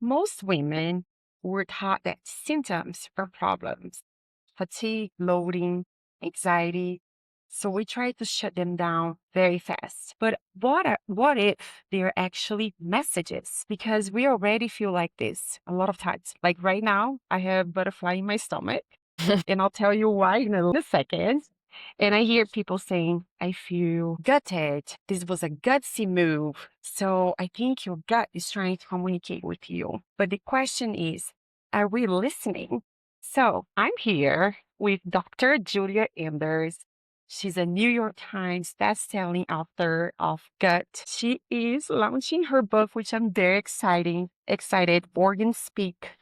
Most women were taught that symptoms are problems, fatigue, bloating, anxiety. So we try to shut them down very fast. But what if they're actually messages? Because we already feel like this a lot of times. Like right now, I have butterfly in my stomach, and I'll tell you why in a second. And I hear people saying, I feel gutted. This was a gutsy move. So I think your gut is trying to communicate with you. But the question is, are we listening? So I'm here with Dr. Giulia Enders. She's a New York Times bestselling author of Gut. She is launching her book, which I'm very excited, Organ Speak.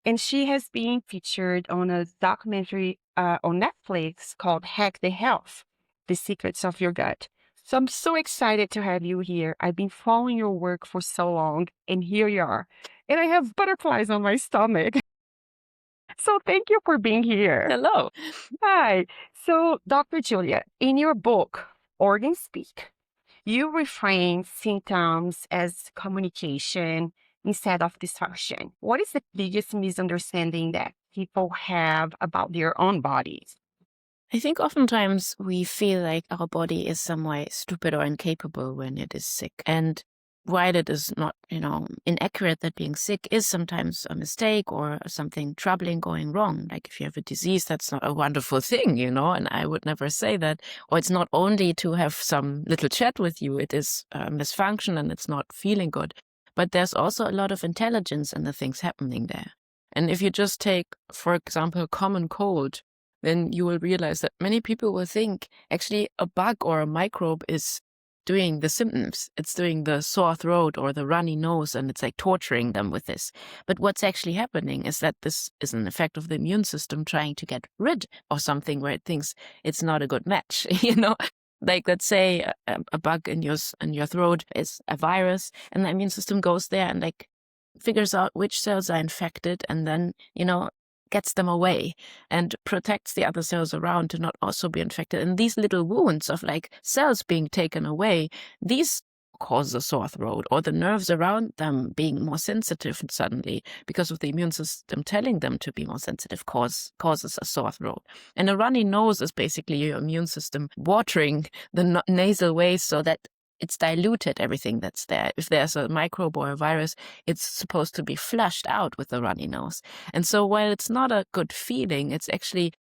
And she has been featured on a documentary on Netflix called Hack the Health, The Secrets of Your Gut. So I'm so excited to have you here. I've been following your work for so long, and here you are. And I have butterflies on my stomach. So thank you for being here. Hello. Hi. So, Dr. Julia, in your book, Organ Speak, you reframe symptoms as communication instead of dysfunction. What is the biggest misunderstanding that people have about their own bodies? I think oftentimes we feel like our body is some way stupid or incapable when it is sick. And while it is not, inaccurate that being sick is sometimes a mistake or something troubling going wrong. Like if you have a disease, that's not a wonderful thing, and I would never say that. Or it's not only to have some little chat with you, it is a misfunction and it's not feeling good. But there's also a lot of intelligence in the things happening there. And if you just take, for example, a common cold, then you will realize that many people will think actually a bug or a microbe is doing the symptoms. It's doing the sore throat or the runny nose, and it's like torturing them with this. But what's actually happening is that this is an effect of the immune system trying to get rid of something where it thinks it's not a good match, Like let's say a bug in your throat is a virus, and the immune system goes there and like figures out which cells are infected, and then gets them away and protects the other cells around to not also be infected. And these little wounds of like cells being taken away, these cause a sore throat, or the nerves around them being more sensitive suddenly because of the immune system telling them to be more sensitive causes a sore throat. And a runny nose is basically your immune system watering the nasal ways so that it's diluted everything that's there. If there's a microbe or a virus, it's supposed to be flushed out with the runny nose. And so while it's not a good feeling, it's actually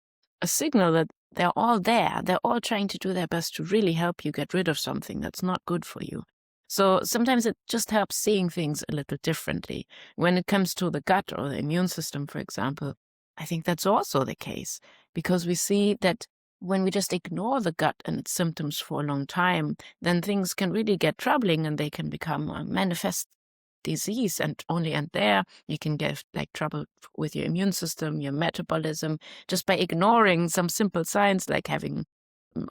a signal that they're all there. They're all trying to do their best to really help you get rid of something that's not good for you. So sometimes it just helps seeing things a little differently. When it comes to the gut or the immune system, for example, I think that's also the case, because we see that when we just ignore the gut and its symptoms for a long time, then things can really get troubling and they can become a manifest disease. And only and there you can get like trouble with your immune system, your metabolism, just by ignoring some simple signs like having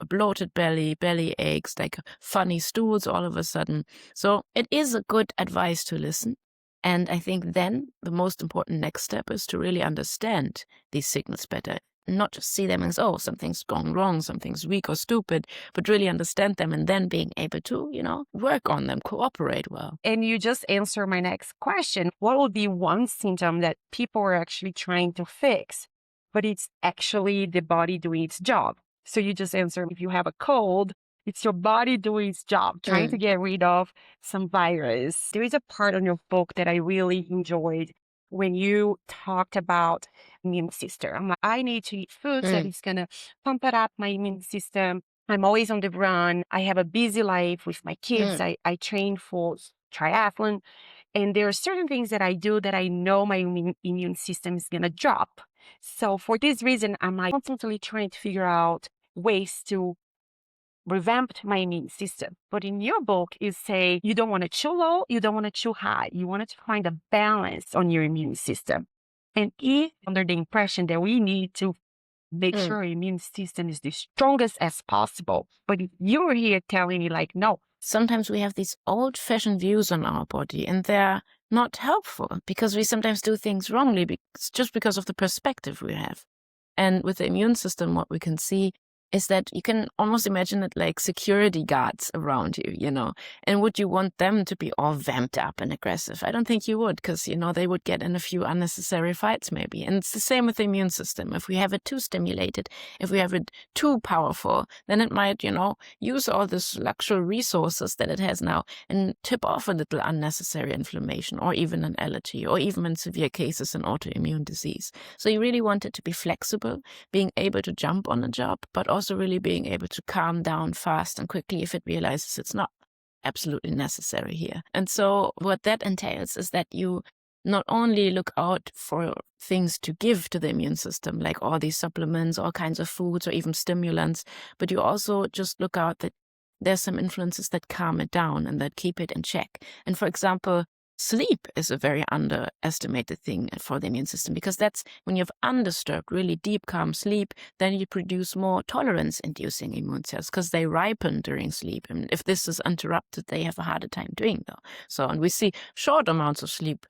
a bloated belly, belly aches, like funny stools all of a sudden. So it is a good advice to listen. And I think then the most important next step is to really understand these signals better. Not just see them as, oh, something's gone wrong, something's weak or stupid, but really understand them and then being able to, work on them, cooperate well. And you just answered my next question. What would be one symptom that people are actually trying to fix, but it's actually the body doing its job? So you just answer, if you have a cold, it's your body doing its job, trying to get rid of some virus. There is a part on your book that I really enjoyed when you talked about immune system. I'm like, I need to eat foods that is going to pump it up my immune system. I'm always on the run. I have a busy life with my kids. I train for triathlon. And there are certain things that I do that I know my immune system is going to drop. So for this reason, I'm like constantly trying to figure out ways to revamp my immune system. But in your book, you say you don't want to chew low, you don't want to chew high. You want to find a balance on your immune system. And if under the impression that we need to make sure our immune system is the strongest as possible. But if you were here telling me like, no. Sometimes we have these old-fashioned views on our body and they're not helpful because we sometimes do things wrongly just because of the perspective we have. And with the immune system, what we can see is that you can almost imagine it like security guards around you, and would you want them to be all vamped up and aggressive? I don't think you would, because, they would get in a few unnecessary fights maybe. And it's the same with the immune system. If we have it too stimulated, if we have it too powerful, then it might, use all this luxury resources that it has now and tip off a little unnecessary inflammation or even an allergy or even in severe cases an autoimmune disease. So you really want it to be flexible, being able to jump on a job, but also really being able to calm down fast and quickly if it realizes it's not absolutely necessary here. And so what that entails is that you not only look out for things to give to the immune system, like all these supplements, all kinds of foods, or even stimulants, but you also just look out that there's some influences that calm it down and that keep it in check. And for example, sleep is a very underestimated thing for the immune system, because that's when you have undisturbed, really deep, calm sleep, then you produce more tolerance-inducing immune cells because they ripen during sleep. And if this is interrupted, they have a harder time doing that. So, and we see short amounts of sleep,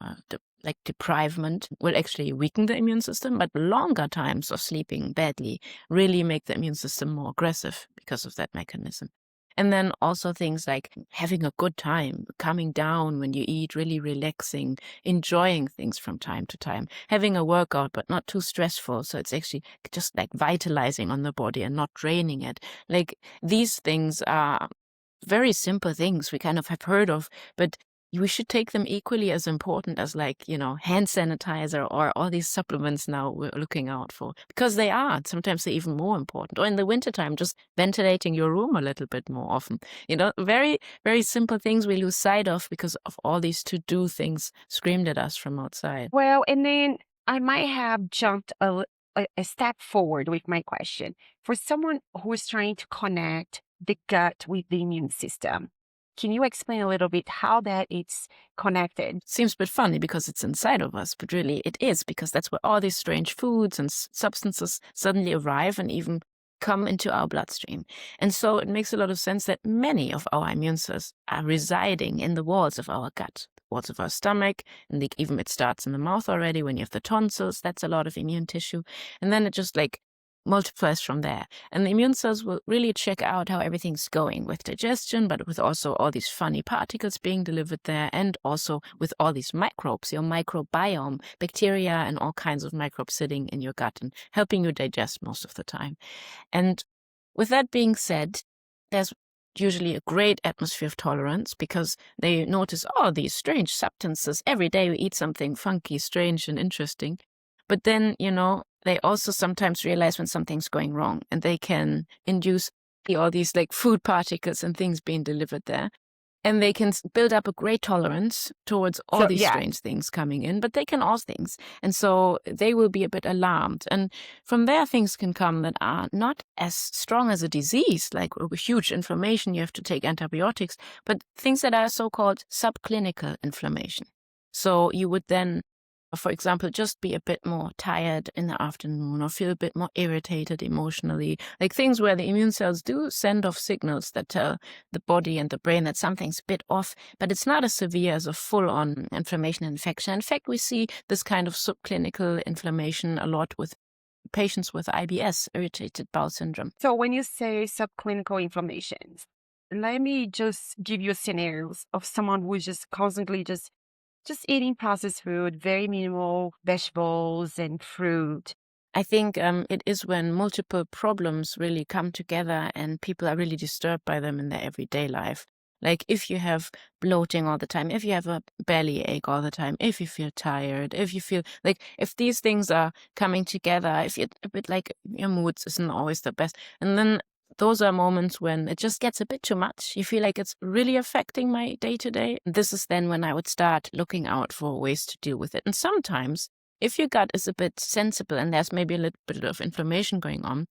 like deprivement, will actually weaken the immune system, but longer times of sleeping badly really make the immune system more aggressive because of that mechanism. And then also things like having a good time, coming down when you eat, really relaxing, enjoying things from time to time, having a workout, but not too stressful. So it's actually just like vitalizing on the body and not draining it. Like these things are very simple things we kind of have heard of, but we should take them equally as important as hand sanitizer or all these supplements now we're looking out for, because they are. Sometimes they're even more important. Or in the wintertime, just ventilating your room a little bit more often. Very, very simple things we lose sight of because of all these to-do things screamed at us from outside. Well, and then I might have jumped a step forward with my question. For someone who is trying to connect the gut with the immune system, can you explain a little bit how that it's connected? Seems a bit funny because it's inside of us, but really it is, because that's where all these strange foods and substances suddenly arrive and even come into our bloodstream. And so it makes a lot of sense that many of our immune cells are residing in the walls of our gut, the walls of our stomach, and even it starts in the mouth already when you have the tonsils. That's a lot of immune tissue. And then it just multiplies from there. And the immune cells will really check out how everything's going with digestion, but with also all these funny particles being delivered there, and also with all these microbes, your microbiome, bacteria and all kinds of microbes sitting in your gut and helping you digest most of the time. And with that being said, there's usually a great atmosphere of tolerance because they notice all these strange substances. Every day we eat something funky, strange, and interesting. But then, they also sometimes realize when something's going wrong, and they can induce all these food particles and things being delivered there. And they can build up a great tolerance towards all these strange things coming in, but they can also things. And so they will be a bit alarmed. And from there, things can come that are not as strong as a disease, like a huge inflammation, you have to take antibiotics, but things that are so-called subclinical inflammation. So you would then, for example, just be a bit more tired in the afternoon or feel a bit more irritated emotionally, like things where the immune cells do send off signals that tell the body and the brain that something's a bit off, but it's not as severe as a full-on inflammation infection. In fact, we see this kind of subclinical inflammation a lot with patients with IBS, irritated bowel syndrome. So when you say subclinical inflammations, let me just give you scenarios of someone who is just constantly just eating processed food, very minimal vegetables and fruit. I think it is when multiple problems really come together and people are really disturbed by them in their everyday life. Like if you have bloating all the time, if you have a belly ache all the time, if you feel tired, if you feel if these things are coming together, if you're a bit your mood isn't always the best. And then those are moments when it just gets a bit too much. You feel like it's really affecting my day-to-day. This is then when I would start looking out for ways to deal with it. And sometimes, if your gut is a bit sensible and there's maybe a little bit of inflammation going on,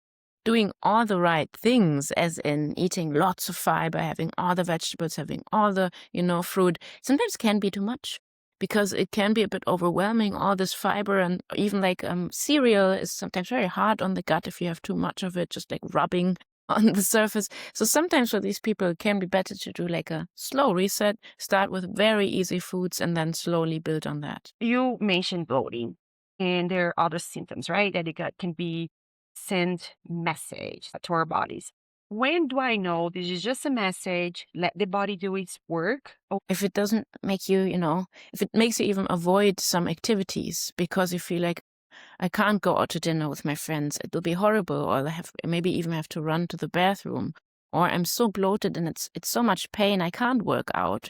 doing all the right things, as in eating lots of fiber, having all the vegetables, having all the, fruit, sometimes can be too much. Because it can be a bit overwhelming, all this fiber, and even cereal is sometimes very hard on the gut if you have too much of it, just rubbing on the surface. So sometimes for these people, it can be better to do a slow reset, start with very easy foods, and then slowly build on that. You mentioned bloating, and there are other symptoms, right? That the gut can be send message to our bodies. When do I know this is just a message? Let the body do its work. Oh, If it doesn't make you, if it makes you even avoid some activities because you feel like I can't go out to dinner with my friends. It'll be horrible, or I have maybe even have to run to the bathroom, or I'm so bloated and it's so much pain I can't work out.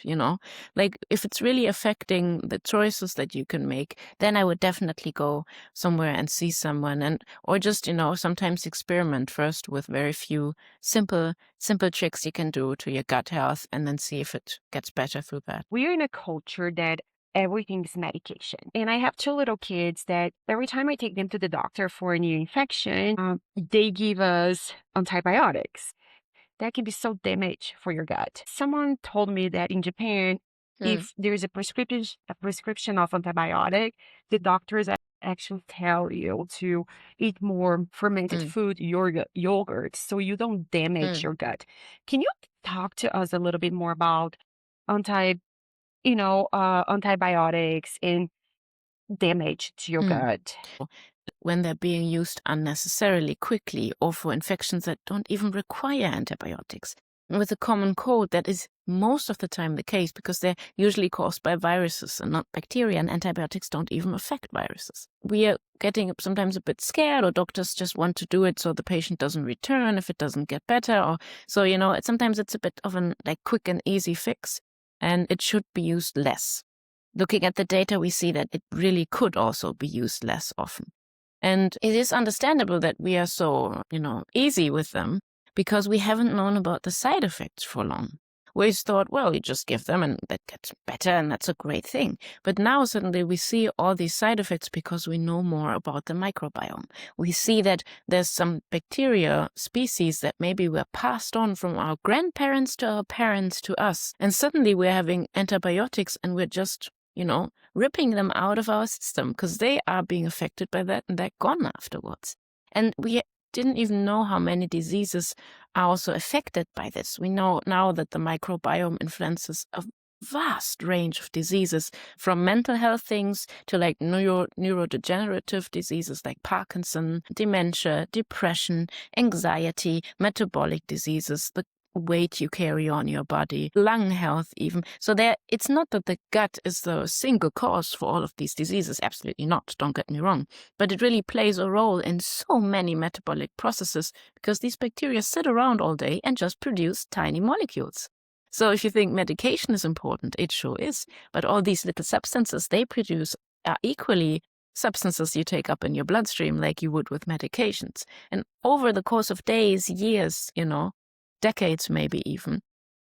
Like if it's really affecting the choices that you can make, then I would definitely go somewhere and see someone, and or just sometimes experiment first with very few simple tricks you can do to your gut health, and then see if it gets better through that. we're in a culture that everything is medication. And I have two little kids that every time I take them to the doctor for a new infection, they give us antibiotics. That can be so damage for your gut. Someone told me that in Japan, Mm, if there's a prescription of antibiotic, the doctors actually tell you to eat more fermented mm, food, yogurt, so you don't damage mm, your gut. Can you talk to us a little bit more about anti, antibiotics and damage to your mm. gut? When they're being used unnecessarily quickly or for infections that don't even require antibiotics. And with a common cold, that is most of the time the case because they're usually caused by viruses and not bacteria, and antibiotics don't even affect viruses. We are getting sometimes a bit scared, or doctors just want to do it so the patient doesn't return if it doesn't get better. Or so, sometimes it's a bit of an like quick and easy fix, and it should be used less. Looking at the data, we see that it really could also be used less often. And it is understandable that we are so, easy with them because we haven't known about the side effects for long. We always thought, well, you just give them and that gets better and that's a great thing. But now suddenly we see all these side effects because we know more about the microbiome. We see that there's some bacteria species that maybe were passed on from our grandparents to our parents to us. And suddenly we're having antibiotics and we're just, ripping them out of our system because they are being affected by that and they're gone afterwards. And we didn't even know how many diseases are also affected by this. We know now that the microbiome influences a vast range of diseases, from mental health things to like neurodegenerative diseases like Parkinson, dementia, depression, anxiety, metabolic diseases, the weight you carry on your body, lung health even. So it's not that the gut is the single cause for all of these diseases. Absolutely not. Don't get me wrong. But it really plays a role in so many metabolic processes because these bacteria sit around all day and just produce tiny molecules. So if you think medication is important, it sure is. But all these little substances they produce are equally substances you take up in your bloodstream like you would with medications. And over the course of days, years, decades maybe even,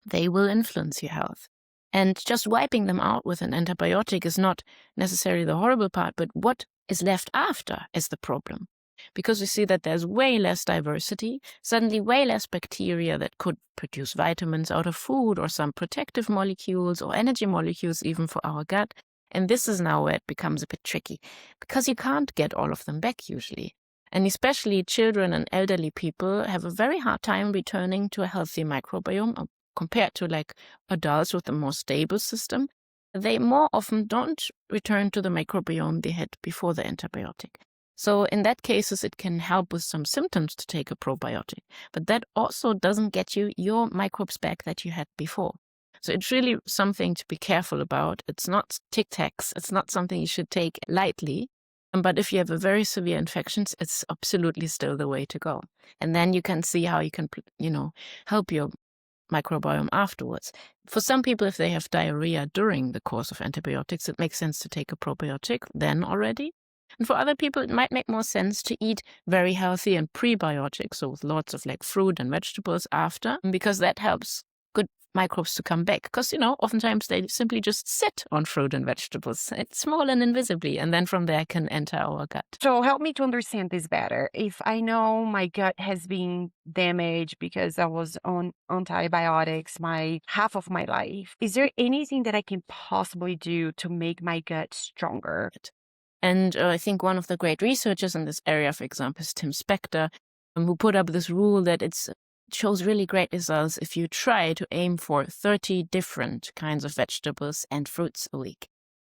they will influence your health. And just wiping them out with an antibiotic is not necessarily the horrible part, but what is left after is the problem. Because we see that there's way less diversity, suddenly way less bacteria that could produce vitamins out of food or some protective molecules or energy molecules even for our gut. And this is now where it becomes a bit tricky because you can't get all of them back usually. And especially children and elderly people have a very hard time returning to a healthy microbiome compared to like adults with a more stable system. They more often don't return to the microbiome they had before the antibiotic. So in that cases, it can help with some symptoms to take a probiotic, but that also doesn't get you your microbes back that you had before. So it's really something to be careful about. It's not Tic Tacs. It's not something you should take lightly. But if you have a very severe infections, it's absolutely still the way to go. And then you can see how you can, help your microbiome afterwards. For some people, if they have diarrhea during the course of antibiotics, it makes sense to take a probiotic then already. And for other people, it might make more sense to eat very healthy and prebiotics, so with lots of like fruit and vegetables after, because that helps good microbes to come back. Because, oftentimes they simply just sit on fruit and vegetables. It's small and invisibly, and then from there can enter our gut. So help me to understand this better. If I know my gut has been damaged because I was on antibiotics my half of my life, is there anything that I can possibly do to make my gut stronger? And I think one of the great researchers in this area, for example, is Tim Spector, who put up this rule that it shows really great results if you try to aim for 30 different kinds of vegetables and fruits a week.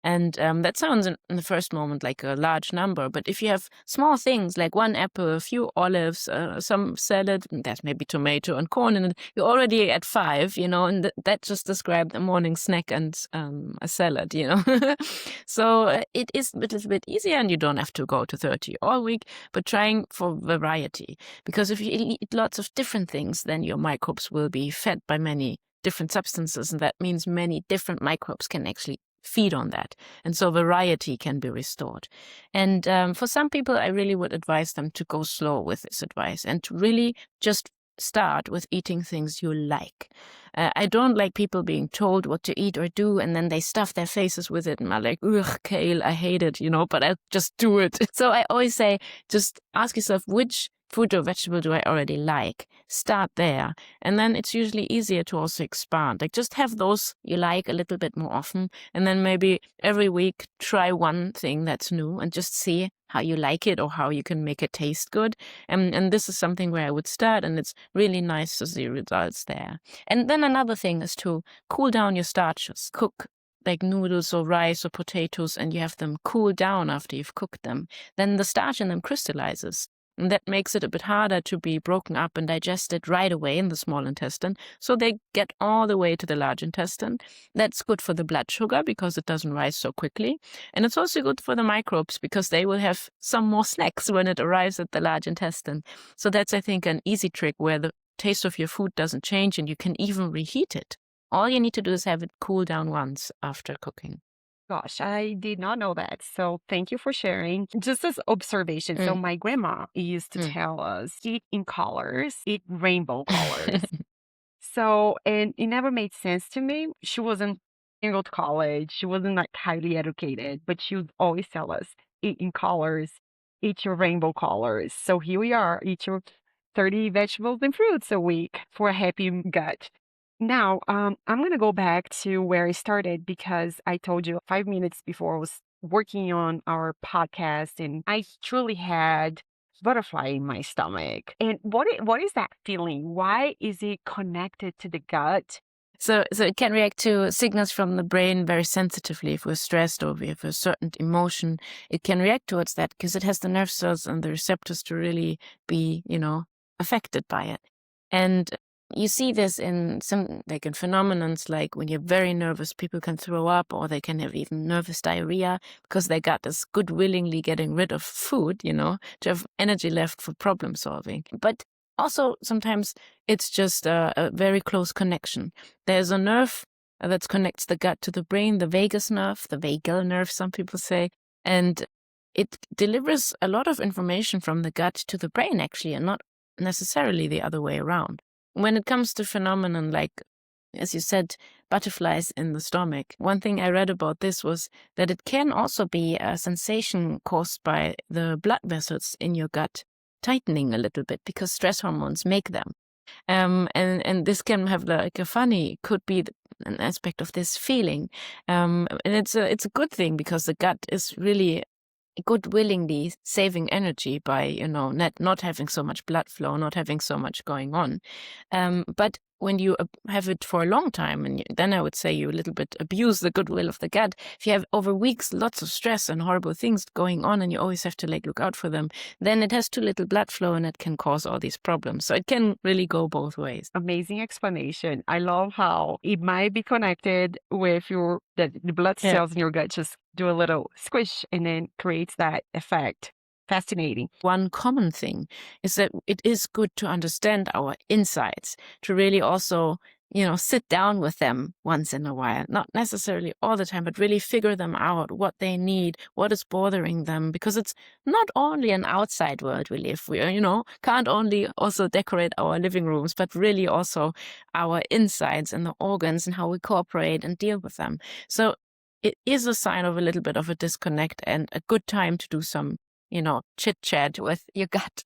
And that sounds in the first moment like a large number, but if you have small things like one apple, a few olives, some salad, there's maybe tomato and corn in it, you're already at 5, and that just described a morning snack and a salad. So it is a little bit easier, and you don't have to go to 30 all week, but trying for variety. Because if you eat lots of different things, then your microbes will be fed by many different substances, and that means many different microbes can actually feed on that. And so variety can be restored. And for some people, I really would advise them to go slow with this advice and to really just start with eating things you like. I don't like people being told what to eat or do, and then they stuff their faces with it and are like, ugh, kale, I hate it, but I'll just do it. So I always say, just ask yourself, which fruit or vegetable do I already like? Start there. And then it's usually easier to also expand. Like just have those you like a little bit more often. And then maybe every week try one thing that's new and just see how you like it or how you can make it taste good. And this is something where I would start, and it's really nice to see results there. And then another thing is to cool down your starches. Cook like noodles or rice or potatoes, and you have them cool down after you've cooked them. Then the starch in them crystallizes. And that makes it a bit harder to be broken up and digested right away in the small intestine. So they get all the way to the large intestine. That's good for the blood sugar because it doesn't rise so quickly. And it's also good for the microbes because they will have some more snacks when it arrives at the large intestine. So that's, I think, an easy trick where the taste of your food doesn't change and you can even reheat it. All you need to do is have it cool down once after cooking. Gosh, I did not know that. So thank you for sharing. Just as observation. So Mm, my grandma used to mm. tell us, eat in colors, eat rainbow colors. So, and it never made sense to me. She wasn't go to college. She wasn't like highly educated, but she would always tell us, eat in colors, eat your rainbow colors. So here we are, eat your 30 vegetables and fruits a week for a happy gut. Now, I'm going to go back to where I started because I told you 5 minutes before I was working on our podcast, and I truly had butterfly in my stomach. And what is that feeling? Why is it connected to the gut? So it can react to signals from the brain very sensitively. If we're stressed or we have a certain emotion, it can react towards that because it has the nerve cells and the receptors to really be, affected by it. And you see this in some, like in phenomenons, like when you're very nervous, people can throw up or they can have even nervous diarrhea because their gut is good willingly getting rid of food, to have energy left for problem solving. But also sometimes it's just a very close connection. There's a nerve that connects the gut to the brain, the vagus nerve, the vagal nerve, some people say, and it delivers a lot of information from the gut to the brain, actually, and not necessarily the other way around. When it comes to phenomenon like, as you said, butterflies in the stomach, one thing I read about this was that it can also be a sensation caused by the blood vessels in your gut tightening a little bit because stress hormones make them. And this can have like a funny, could be an aspect of this feeling. And it's a good thing because the gut is really good willingly saving energy by, not having so much blood flow, not having so much going on. But when you have it for a long time, and then I would say you a little bit abuse the goodwill of the gut. If you have over weeks lots of stress and horrible things going on and you always have to look out for them, then it has too little blood flow and it can cause all these problems. So it can really go both ways. Amazing explanation. I love how it might be connected with the blood Yeah. cells in your gut just do a little squish and then creates that effect. Fascinating. One common thing is that it is good to understand our insides, to really also, sit down with them once in a while, not necessarily all the time, but really figure them out, what they need, what is bothering them, because it's not only an outside world we live. We, can't only also decorate our living rooms, but really also our insides and the organs and how we cooperate and deal with them. So it is a sign of a little bit of a disconnect and a good time to do some chit chat with your gut.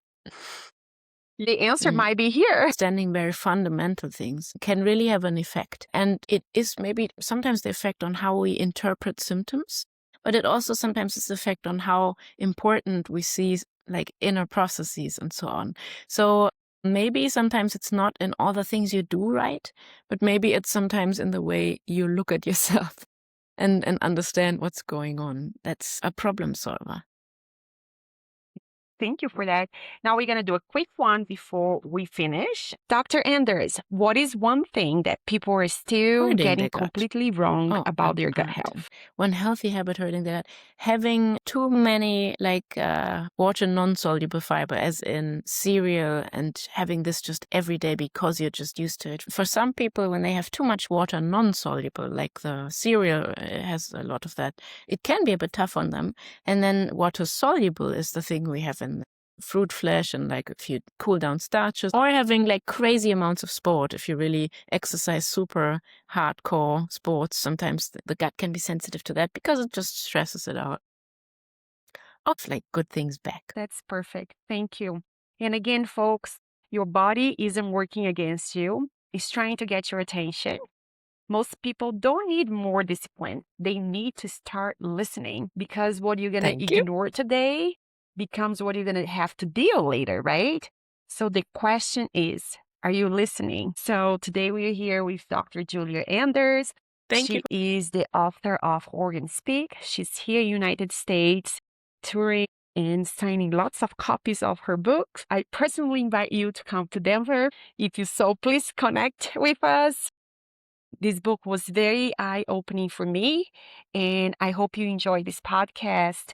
The answer might be here. Understanding very fundamental things can really have an effect. And it is maybe sometimes the effect on how we interpret symptoms, but it also sometimes is the effect on how important we see inner processes and so on. So maybe sometimes it's not in all the things you do right, but maybe it's sometimes in the way you look at yourself. and understand what's going on. That's a problem solver. Thank you for that. Now we're going to do a quick one before we finish. Dr. Anders, what is one thing that people are still Hurting getting their gut. completely wrong Oh, about their gut right. health? One healthy habit hurting that having too many water non-soluble fiber, as in cereal, and having this just every day because you're just used to it. For some people, when they have too much water non-soluble, like the cereal has a lot of that, it can be a bit tough on them. And then water soluble is the thing we have in fruit flesh and like a few cool down starches, or having like crazy amounts of sport. If you really exercise super hardcore sports, sometimes the gut can be sensitive to that because it just stresses it out. Of like good things back. That's perfect. Thank you. And again, folks, your body isn't working against you. It's trying to get your attention. Most people don't need more discipline. They need to start listening, because what you're going to Thank you. ignore today becomes what you're going to have to deal later, right? So the question is, are you listening? So today we're here with Dr. Giulia Enders. Thank you. She is the author of Organ Speak. She's here in the United States, touring and signing lots of copies of her books. I personally invite you to come to Denver. If you so, please connect with us. This book was very eye-opening for me, and I hope you enjoy this podcast.